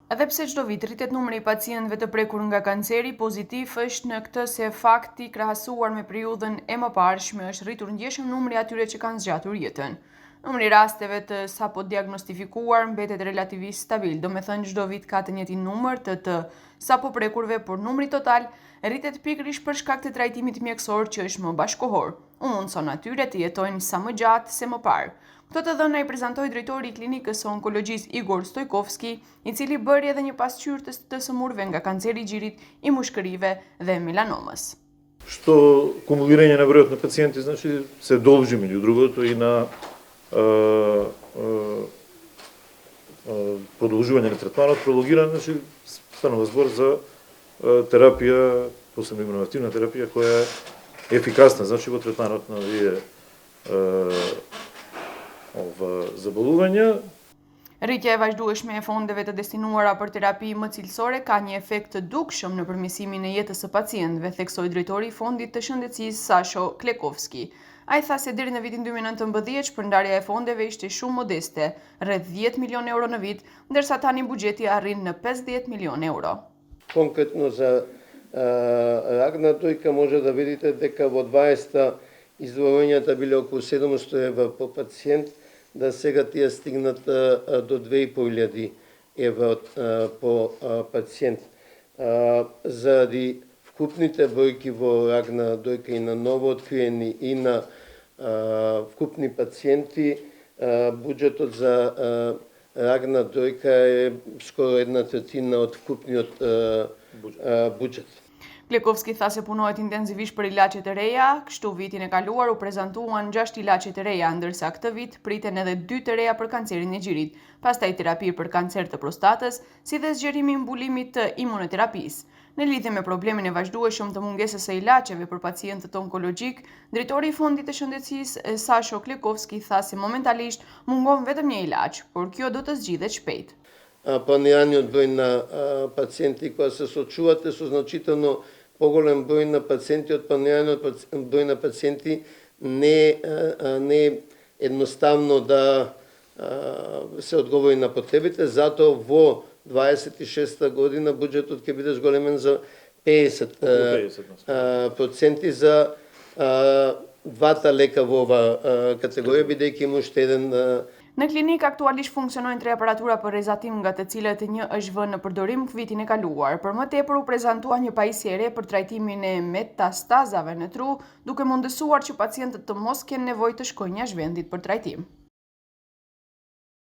Edhe pse çdo vit rritet numri I pacientëve të prekur nga kanceri, pozitiv është në këtë se fakti krahasuar me periudhën e mëparshme është rritur ndjeshëm numri atyre që kanë zgjatur jetën. Numri I rasteve të sapo diagnostifikuar mbetet relativisht stabil, domethënë çdo vit ka të njëjtin numër të sapo prekurve, por numri total rritet pikërisht për shkak të trajtimit mjekësor që është më bashkohor. U mundson atyre të jetojnë sa më gjatë se më parë. Këtë të dhëna I prezantoi drejtori I klinikës së onkologjisë Igor Stojkovski, I cili bëri edhe një pasqyrë të sëmurëve nga kanceri I gjirit, I mushkërive dhe melanomës. Что кумулирование наоборот на пациенте, значит, се должим или другото и на продължуване на третманот, прологиране, значи станува збор за терапија, посебно активна терапија која е ефикасна, значи во третманот на овие заболувања. Rritja e vazhdueshme e fondeve të destinuara për terapi më cilësore ka një efekt të dukshëm në përmirësimin e jetës së pacientëve, theksoi drejtori I Fondit të Shëndetësisë Sasho Klekovski. Ai tha se deri në vitin 2019 shpërndarja e fondeve ishte shumë modeste, rreth 10 milion euro në vit, ndërsa tani buxheti arrin në 50 milion euro. Конкретно за рак на дојка може да видите дека во 20-та издвојувањата биле околу 700 евро по пациент, да сега тие стигнат до 2500 евро по пациент. Заради вкупните бројки во рак на дојка и на новооткриени и на вкупни пациенти, буџетот за рак на дојка е скоро 1/3 од вкупниот буџет. Klekovski tha se punohet intenzivisht për ilaçe të reja, kështu vitin e kaluar u prezantuan 6 ilaçe të reja, ndërsa këtë vit priten edhe 2 të reja për kancerin e gjirit, pastaj terapi për kancer të prostatës, si dhe zgjerimi I mbulimit të imunoterapisë. Në lidhje me problemin e vazhdueshëm të mungesës së ilaçeve për pacientët onkologjik, drejtori I Fondit të Shëndetësisë Sasho Klekovski tha se momentalisht mungon vetëm një ilaç, por kjo do të zgjidhet shpejt. Планираниот број на пациенти кои се соочувате со значително поголем број на пациенти од планираниот број на пациенти не едноставно да се одговори на потребите, затоа во 26-та година буџетот ќе биде зголемен за 50% за двата лека во ова категорија, бидејќи има уште еден. Në klinik aktualisht funksionojnë 3 aparatura për rezatim, nga të cilët një është vënë në përdorim vitin e kaluar. Për më tepër u prezantua një pajisje e re për trajtimin e metastazave në tru, duke mundësuar që pacientët të mos kenë nevojë të shkojnë jashtë vendit për trajtim.